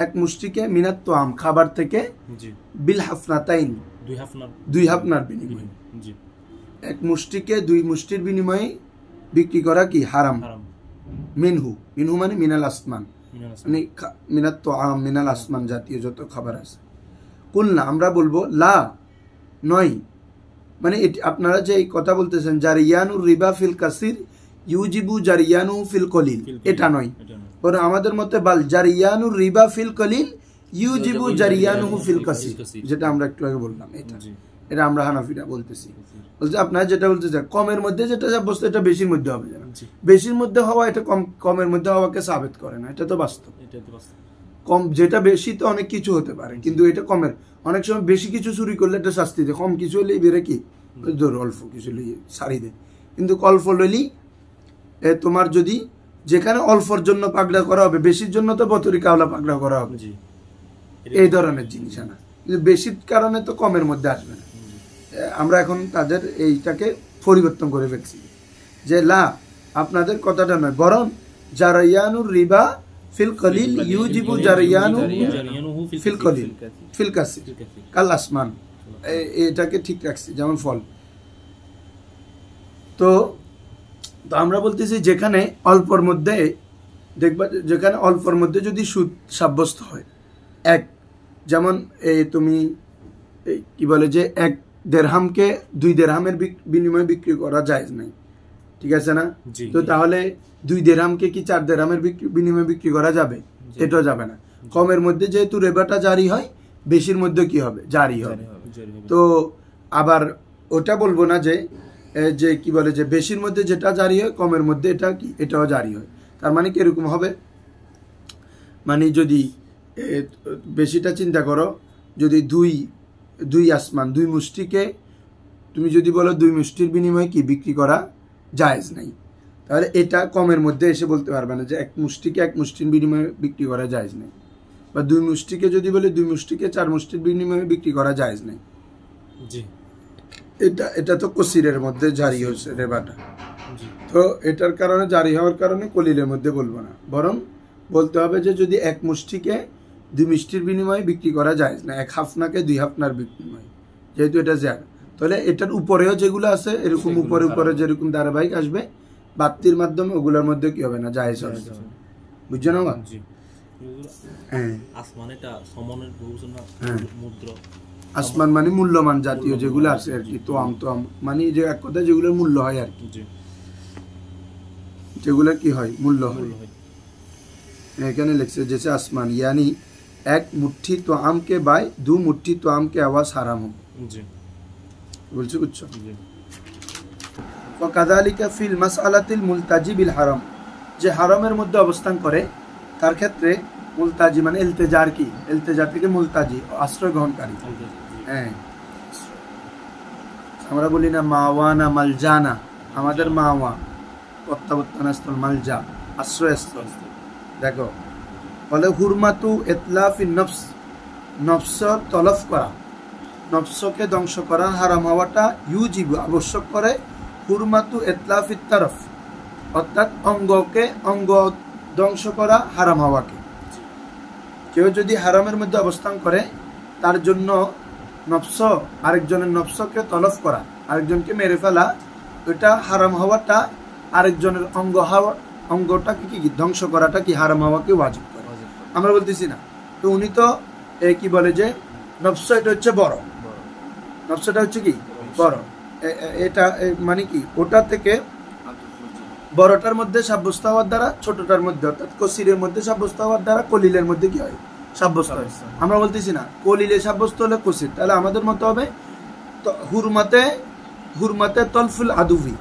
এক মুষ্টিকে, মিনাত তুআম, খাবার থেকে, বিল হাফনাতাইন, দুই হাফনার বিনিময়ে, এক মুষ্টিকে দুই মুষ্টির বিনিময়ে বিক্রি করা কি হারাম। মিনহু, মিনহু মানে মিনাল আসমান, মানে মিনাত তুআম, মিনাল আসমান জাতীয় যত খাবার আছে। কুলনা, আমরা বলবো, লা, নয়, মানে আপনারা যে কথা বলতেছেন জারিয়ানুর রিবা ফিল কাসির ইউজিবু জারিয়ানু ফিল কলিল, এটা নয়, বরং আমাদের মতে বাল জারিয়ানুর রিবা ফিল কলিল ইউজিবু জারিয়ানুহু ফিল কাসির, যেটা আমরা একটু আগে বললাম, এটা আমরা হানাফিরা বলতেছি। বলছে আপনারা যেটা বলতেছেন কমের মধ্যে যেটা সাব্যস্ত, এটা বেশির মধ্যে হবে না। বেশির মধ্যে হওয়া এটা কমের মধ্যে হওয়াকে সাবেত করে না, এটা তো বাস্তব। কম যেটা বেশি তো অনেক কিছু হতে পারে, কিন্তু এটা কমের, অনেক সময় বেশি কিছু চুরি করলে এটা শাস্তি দেয়, কম কিছু হলেই বেড়ে কি ধর অল্প কিছু সারি দেয়, কিন্তু অল্প লইলেই তোমার যদি যেখানে অল্পর জন্য পাগড়া করা হবে, বেশির জন্য তো বতরি কাওলা পাগড়া করা হবে, এই ধরনের জিনিস না, কিন্তু বেশির কারণে তো কমের মধ্যে আসবে না। আমরা এখন তাদের এইটাকে পরিবর্তন করে ফেলছি, যে লা, আপনাদের কথাটা নয়, বরং জারায়ানুর রিবা ফিল কলিল ইউজিবু জারিয়ানু ফিল কলিল ফিল কাসির কাল আসমান, এটাকে ঠিক রাখছি, যেমন ফল। তো আমরা বলতেছি যেখানে অল্পর মধ্যে দেখবা, যেখানে অল্পর মধ্যে যদি সুদ সাব্যস্ত হয়, এক, যেমন তুমি কি বলে যে 1 দেরহামকে 2 দেরহামের বিনিময়ে বিক্রি করা জায়েজ নাই, ঠিক আছে না? তো তাহলে 2 দিরহামকে কি 4 দিরহামের বিনিময়ে বিক্রি করা যাবে? এটাও যাবে না। কমের মধ্যে যেহেতু রেবাটা জারি হয়, বেশির মধ্যে কি হবে? জারি হবে। তো আবার ওটা বলবো না যে কি বলে যে বেশির মধ্যে যেটা জারি হয়, কমের মধ্যে এটা কি এটাও জারি হয়। তার মানে কি এরকম হবে, মানে যদি বেশিটা চিন্তা করো, যদি দুই আসমান 2 মুষ্টিকে তুমি যদি বলো 2 মুষ্টির বিনিময়ে কি বিক্রি করা জায়েজ নাই, তাহলে এটা কমের মধ্যে এসে বলতে পারবে না যে 1 মুষ্টিকে 1 মুষ্টির বিনিময়ে বিক্রি করা জায়েজ নাই, বা 2 মুষ্টিকে যদি বলে 2 মুষ্টিকে 4 মুষ্টির বিনিময়ে বিক্রি করা জায়েজ নাই। এটা তো কসিরের মধ্যে জারি হয়েছে রেবাটা। তো এটার কারণে জারি হওয়ার কারণে কলিলের মধ্যে বলবো না, বরং বলতে হবে যে যদি 1 মুষ্টিকে 2 মুষ্টির বিনিময়ে বিক্রি করা যায় না, 1 হাফনাকে 2 হাফনার বিনিময়ে, যেহেতু এটা যায়, তাহলে এটার উপরেও যেগুলো আছে এরকম উপরে যেরকম ধারাবাহিক আসবে বাতির মাধ্যমে, ওগুলোর মধ্যে কি হবে না, জায়েজ হবে। বুঝছো না? আসমান মানে মূল্যমান জাতীয় যেগুলো আছে আর কি, তো মানে যে এক কথা যেগুলোর মূল্য হয় আর কি, যেগুলো কি হয়, মূল্য হয়। এখানে লিখছে জেসে আসমান यानी 1 মুঠি তো আমকে বাই 2 মুঠি তো আমকে আওয়াজ হারাম हो। বলছে বুঝছো? ওয়াকাযালিকা ফিল মাসআলাতিল মুলতাজি বিল হারাম, যে হারামের মধ্যে অবস্থান করে তার ক্ষেত্রে মুলতাজি মানে ইলতিজার কি, ইলতিজা থেকে মুলতাজি আশ্রয় গ্রহণকারী। হ্যাঁ, আমরা বলি না মাওয়ানা মালজানা, আমাদের মাওয়া প্রত্যাবর্তনস্থল, মালজা আশ্রয়স্থল। দেখো বলে হুরমাতু ইতলাফিন নফস, নফস তলফ করা, নফসকে ধ্বংস করা হারাম হওয়াটা ইউজিবু আবশ্যক করে হুরমাতু ইতলাফিত তরফ, অর্থাৎ অঙ্গ ধ্বংস করা হারাম হওয়াকে। কেউ যদি হারামের মধ্যে অবস্থান করে তার জন্য নফস, আরেকজনের নফসকে তলফ করা, আরেকজনকে মেরে ফেলা, ওটা হারাম হওয়াটা আরেকজনের অঙ্গটাকে কি ধ্বংস করাটা কি হারাম হওয়াকে ওয়াজিব করে। আমরা বলতেছি না, তো উনি তো কি বলে যে নফস এটা হচ্ছে বড়, নফসটা হচ্ছে কি বড়, এটা মানে কি ওটা থেকে বড়টার মধ্যে সাব্যস্ত হওয়ার দ্বারা ছোটটার মধ্যে, অর্থাৎ কসিরের মধ্যে সাব্যস্ত হওয়ার দ্বারা কলিলের মধ্যে কি হয়, সাব্যস্ত হয়। আমরা বলতেছি না কলিলে সাব্যস্ত হলে কসির, তাহলে আমাদের মতো হবে হুরমাতে তলফুল আদুভি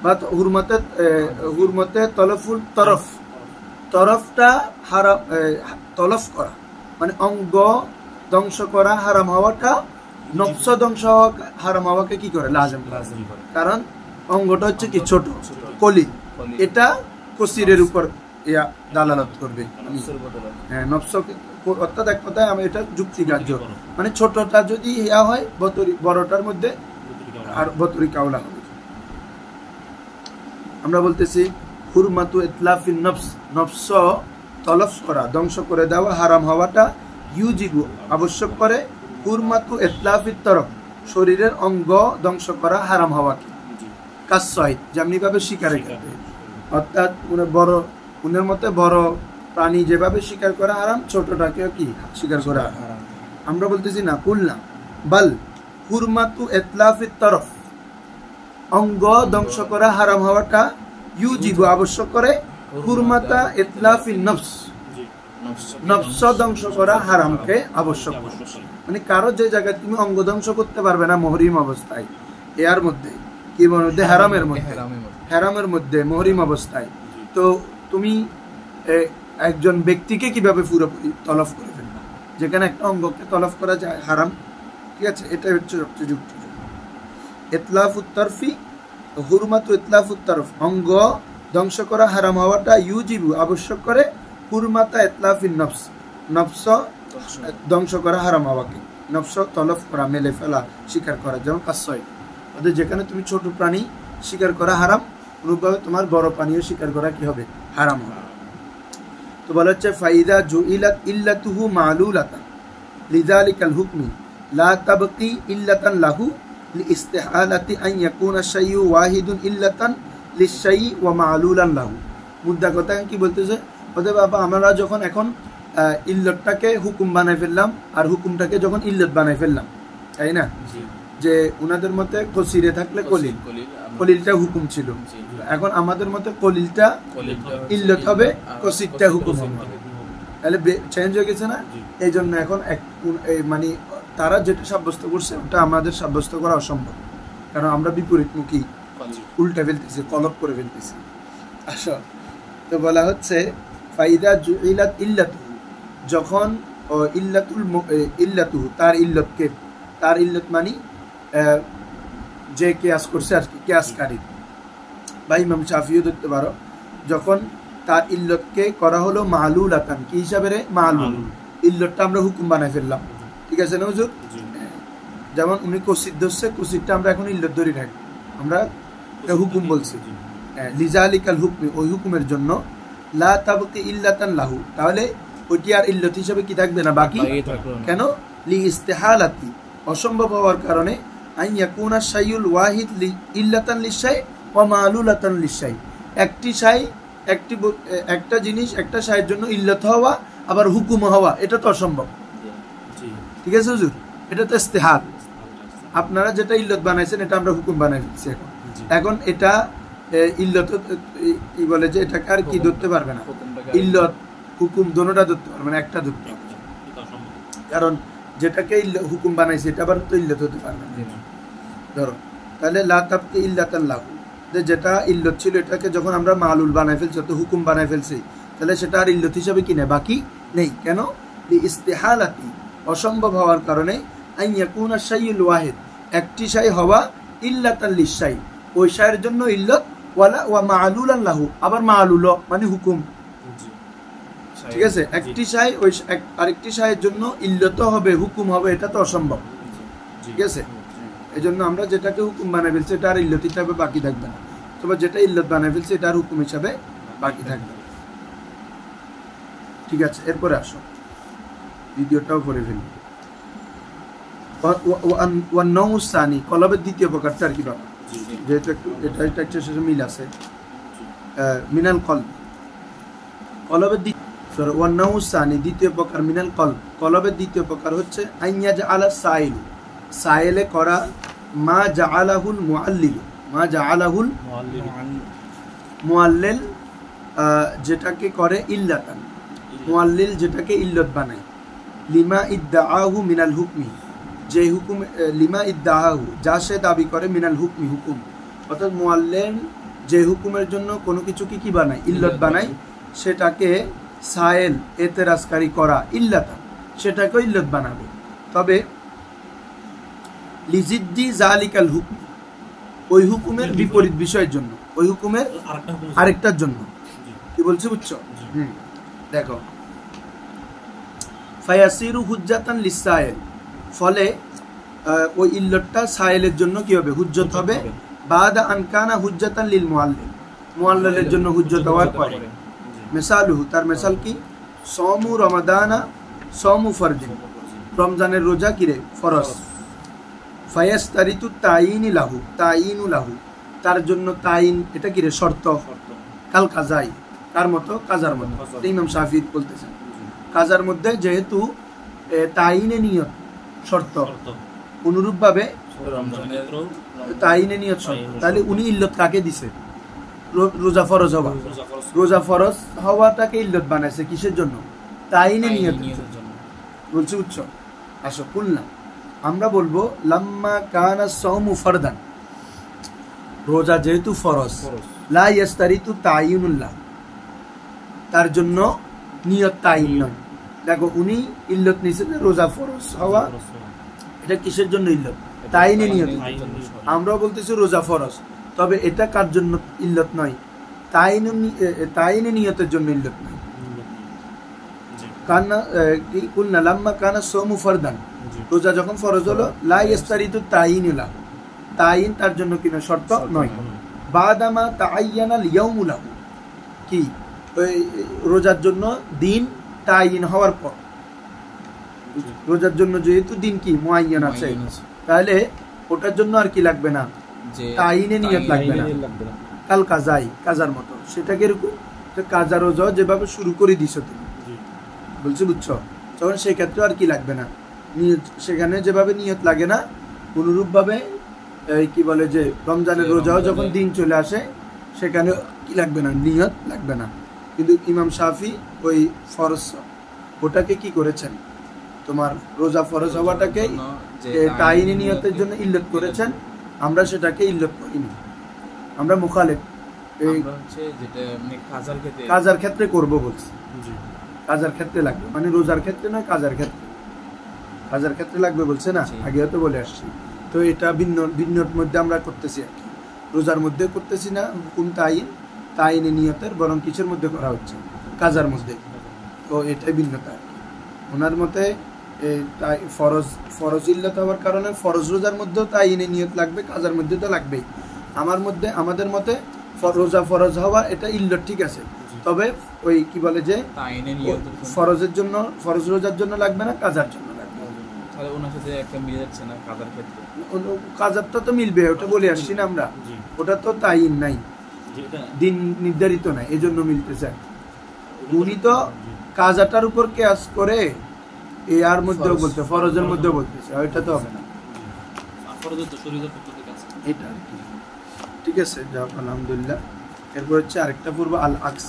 বা হুরমাতে তলফুল তরফ, তরফটা হারাম, তলফ করা মানে অঙ্গ ধ্বংস করা হারাম হওয়াটা, নফস ধ্বংস হওয়া হারাম হওয়াকে কি করে, লাজম করে। কারণ অঙ্গটা হচ্ছে কি ছোট, কলি, এটা কসিরের উপর দালালত করবে। হ্যাঁ, নফসকে অর্থাৎ এক কথায় আমি এটা যুক্তিগ্রাহ্য, মানে ছোটটা যদি ইয়া হয় বড়টার মধ্যে আর বতরি কাউলা হবে। আমরা বলতেছি হুরমাতু ইতলাফিন নফস, নফস তলফ করা, ধ্বংস করে দেওয়া হারাম হওয়াটা ইউজিবু আবশ্যক করে হুরমাতু ইতলাফিত তরফ, শরীরের অঙ্গ ধ্বংস করা হারাম হওয়াকে। কাসসাইদ যেমনি ভাবে শিকারের ক্ষেত্রে, অর্থাৎ উনের মতে বড় প্রাণী যেভাবে শিকার করা হারাম, ছোটটাকেও কি শিকার করা হারাম। আমরা বলতেছি না কুলনা বাল হুরমাতু ইতলাফিত তরফ, অঙ্গ ধ্বংস করা হারাম হওয়াটা ইউজিবু আবশ্যক করে হুরমাতা ইতলাফিন নফস, নফস ধ্বংস করা হারামকে আবশ্যক করে। মানে কারো যে জায়গায় তুমি অঙ্গ ধ্বংস করতে পারবে না মুহরিম অবস্থায়, এর মধ্যে কি মধ্যে হারামের মধ্যে মুহরিম অবস্থায়, তো তুমি একজন ব্যক্তিকে কিভাবে পুরোপুরি তলফ করে ফেলবে, যেখানে একটা অঙ্গকে তলফ করা যায় হারাম। ঠিক আছে, এটা হচ্ছে সবচেয়ে যুক্তিযুক্ত। ইতলাফুত তরফি হুরমাতু ইতলাফুত তরফ, অঙ্গ ধ্বংস করা হারাম হওয়াটা ইউজিবু আবশ্যক করে হুরমাতা ইতলাফিন নফস, নফস ধ্বংস করা হারাম হওয়াকে, নফস তলফ করা, মেলে ফেলা, শিকার করা। যেমন কাসসাইদ, অর্থাৎ যেখানে তুমি ছোট প্রাণী শিকার করা হারাম, অনুভাবে তোমার বড় প্রাণীও শিকার করা কি হবে, হারাম হবে। তো বলা হচ্ছে ফাইদা জুইলাত ইল্লাতুহু মালুলাতান লিযালিকাল হুকমি লা তাবকি ইল্লাতান লাহু লিইস্তিহালাতি আন ইয়াকুনা শাইউ ওয়াহিদুন ইল্লাতান লিশাই ওয়া মালুলান লাহু। মুদ্রা কথা কি বলতেছে, অতএব বাবা আমরা যখন এখন ইল্লতটাকে হুকুম বানাই ফেললাম আর হুকুমটাকে যখন ইল্লত বানাই ফেললাম, তাই না? যে উনাদের মতে কসিরে থাকলে কলিল, কলিলটা হুকুম ছিল। এখন আমাদের মতে কলিলটা ইল্লত হবে, কসিরটা হুকুম হবে, তাহলে চেঞ্জ হয়ে গেছে না? এই জন্য এখন মানে তারা যেটা সাব্যস্ত করছে ওটা আমাদের সাব্যস্ত করা অসম্ভব, কারণ আমরা বিপরীতমুখী উল্টা ফেলতেছি, কলব করে ফেলতেছি। আসো, তো বলা হচ্ছে ফাইদা জুইলাত ইল্লাতুহু, যখন ইল্লাতুহু তার ইল্লতকে, তার ইল্লত মানে যে কিয়াস করছে আর কি, কিয়াসকারী বা ইমাম শাফিও ধরতে পারো, যখন তার ইল্লতকে করা হলো মালুল আতান, কি হিসাবে রে? মালুল। ইল্লতটা আমরা হুকুম বানাই ফেললাম, ঠিক আছে না হুজুর? যেমন উনি কসিদ ধরছে, কসিদটা আমরা এখন ইল্লত ধরি নাই, আমরা এটা হুকুম বলছি। লিজালিকাল হুকমি, ওই হুকুমের জন্য, লা তাবকি ইল্লাতান লাহু, তাহলে ওইটি আর ইল্লত হিসাবে কি থাকবে না, বাকি। কেন? লি ইস্তেহালাতি, অসম্ভব হওয়ার কারণে, আন ইয়াকুনা শাইউল ওয়াহিদ লি ইল্লাতান লিশাই ওয়া মালুলাতান লিশাই, একটি শাই, একটা জিনিস একটা শাইয়ের জন্য ইল্লত হওয়া আবার হুকুম হওয়া, এটা তো অসম্ভব, ঠিক আছে হুজুর? এটা তো ইস্তেহাল। আপনারা যেটা ইল্লত বানাইছেন এটা আমরা হুকুম বানাই ফেলছি। এখন এটা ইল্লত কি বলে যে এটাকে আর কি ধরতে পারবে না, ইল্লত হুকুম দোনোটা ধরতে পারবে না, একটা ধরতে পারবে, কারণ যেটাকে হুকুম বানাইছে এটা আবার তো ইল্লত হতে পারবে না। ধরো তাহলে লা তাবকি ইল্লাতান লাহু, যেটা ইল্লত ছিল এটাকে যখন আমরা মালুল বানাই ফেলছি, তো হুকুম বানাই ফেলছি, তাহলে সেটা আর ইল্লত হিসাবে কি নেই, বাকি নেই। কেন? ইস্তেহালাতি, অসম্ভব হওয়ার কারণে, আন ইয়াকুনা শাইউল ওয়াহিদ, একটি শাই হওয়া, ইল্লাতান লিশাই, ওই শাইয়ের জন্য ইল্লত, ওয়া মালুলান লাহু, আবার মালুল মানে হুকুম, ঠিক আছে? একটি শাই ওই আরেকটি শাইয়ের জন্য ইল্লত হবে, হুকুম হবে, এটা তো অসম্ভব, ঠিক আছে? এই জন্য আমরা যেটাকে হুকুম বানাই ফেলছি এটা আর ইল্লত হিসাবে বাকি থাকবে না, তবে যেটা ইল্লত বানাই ফেলছি এটা আর হুকুম হিসাবে বাকি থাকবে, ঠিক আছে? এরপরে আসো দ্বিতীয়টাও করে ফেলি। ওয়ান্নাউসানি, কলবের দ্বিতীয় প্রকারটা আর কি বাবা, যেহেতু এটা একটা শেষে মিল আছে, মিনাল কলব, কলবের ওয়ান্নাউসানি দ্বিতীয় প্রকার, মিনাল কলব, কলবের দ্বিতীয় প্রকার হচ্ছে আইয়াজ আলা সাইল, সাইলে করা, মা জাআলাহুল মুআল্লিল, মা জাআলাহুল মুআল্লিল, যেটাকে করে ইল্লাতান, মুআল্লিল যেটাকে ইল্লত বানায়, লিমা ইদ্দাআহু মিনাল হুকমি, যে হুকুম, লিমা ইদ্দাআহু যা সে দাবি করে, মিনাল হুকমি হুকুম, অর্থাৎ মুআল্লিল যে হুকুমের জন্য কোনো কিছুকে কি বানায়, ইল্লত বানায়, সেটাকে সায়েল এতেরাজকারী করা ইল্লাতান, সেটাকে ইল্লত বানাবে। তবে লিজিদ্দি জালিকাল হুকম, ওই হুকুমের বিপরীত বিষয়ের জন্য, ওই হুকুমের আরেকটার জন্য, কি বলছি বুঝছো? দেখো, ফায়াসিরু হুজ্জাতান লিসাইল, ফলে ওই ইল্লতটা সাইলের জন্য কি হবে, হুজ্জত হবে, বাদা আনকানা হুজ্জাতান লিল মুআল্লিল, মুআল্লিলের জন্য হুজ্জত হওয়ার পরে। মিসালুহু, তার মিসাল কি? সাওমু রমাদানা সাওমু ফরদিন, রমজানের রোজা কিরে ফরজ, ফায়াস্তারিতু তাইনি লাহু, তাইনু লাহু, তার জন্য তাইন, এটা কিরে শর্ত, কাল কাজাই, কার মতো, কাজার মতো, ইমাম শাফিঈ বলতেছেন কাজার মধ্যে যেহেতু তাইনে নিয়ত শর্ত, অনুরূপভাবে তাইনে নিয়ত শর্ত, তাহলে উনি ইল্লত কাকে দিছে, রোজা ফরজ হওয়া, রোজা ফরজ হওয়াটাকে ইল্লত বানাইছে, কিসের জন্য, তাইনে নিয়ত বলছি, উচ্চ। আসো কুলনা, আমরা বলবো লাম্মা কানা সাওমু ফারদান, রোজা যেহেতু ফরজ, লা ইয়াস্তারিতু তাইয়ুনুল্লাহ, তার জন্য নিয়ত তাইন নয়। দেখো উনি ইল্লত নিছে রোজা ফরজ হওয়া, এটা কিসের জন্য ইল্লত, তাইনে নিয়ত। আমরা বলতেছি রোজা ফরজ, তবে এটা কার জন্য ইল্লত নয়, তাইনে নিয়তের জন্য ইল্লত নয়। কানা কি কুলনা লাম্মা কানা সাওমু ফারদান, রোজা যখন ফরজ হলো, লা ইয়াস্তারিতু তাইয়ুনুল্লাহ, তাইন তার জন্য কিনা শর্ত নয়। বাদামা তাআয়্যানাল ইয়াউমু লাহু, কি ওই রোজার জন্য দিন তাইন হওয়ার পর, রোজার জন্য যেহেতু দিন কি মুআয়্যান আছে, তাহলে ওটার জন্য আর কি লাগবে না, তাইনে নিয়ত লাগবে না, কাল কাজাই, কাজার মতো, সেটাকে এরকম কাজা রোজা যেভাবে শুরু করে দিছো তুমি, বলছি বুঝছো, তখন সেই ক্ষেত্রে আর কি লাগবে না নিয়ত, সেখানে যেভাবে নিয়ত লাগে না, অনুরূপভাবে এই কি বলে যে রমজানের রোজাও যখন দিন চলে আসে সেখানে কি লাগবে না, নিয়ত লাগবে না। কিন্তু ইমাম শাফি ওই ফরজ ওটাকে কি করেছেন, তোমার রোজা ফরজ হওয়াটাকে তাইনি নিয়তের জন্য ইল্লত করেছেন, আমরা সেটাকে ইল্লত করিনি, আমরা মুখালেফ। এই কাজার ক্ষেত্রে করবো বলছি, কাজার ক্ষেত্রে লাগবে, মানে রোজার ক্ষেত্রে নয়, কাজার ক্ষেত্রে, কাজার ক্ষেত্রে লাগবে বলছে না, আগেও তো বলে আসছি। তো এটা ভিন্নর মধ্যে আমরা করতেছি আর কি, রোজার মধ্যে করতেছি না হুকুম তাইনি নিয়তের, বরং কিসের মধ্যে করা হচ্ছে, কাজার মধ্যে। তো এটাই ভিন্নতা। ওনার মতে ফরজ ইল্লত হওয়ার কারণে ফরজ রোজার মধ্যেও তাইনি নিয়ত লাগবে, কাজার মধ্যে তো লাগবেই। আমাদের মতে রোজা ফরজ হওয়া এটা ইল্লত ঠিক আছে, তবে ওই কি বলে যে ফরজের জন্য, ফরজ রোজার জন্য লাগবে না, কাজার জন্য লাগবে। তাহলে ওনার সাথে একটা মিলে যাচ্ছে না কাজার ক্ষেত্রে, কাজারটা তো মিলবে, ওটা বলে আসছি না আমরা, ওটা তো তাইন নাই, দিন নির্ধারিত নাই, এজন্য মিলতে চায়। উনি তো কাজাটার উপর কেয়াস করে এর মধ্যেও বলতে, ফরজের মধ্যেও বলতেছে, ওইটা তো হবে না, এটা আর কি। ঠিক আছে, যাও, আলহামদুলিল্লাহ। এরপর হচ্ছে আরেকটা পূর্ব আল আকস।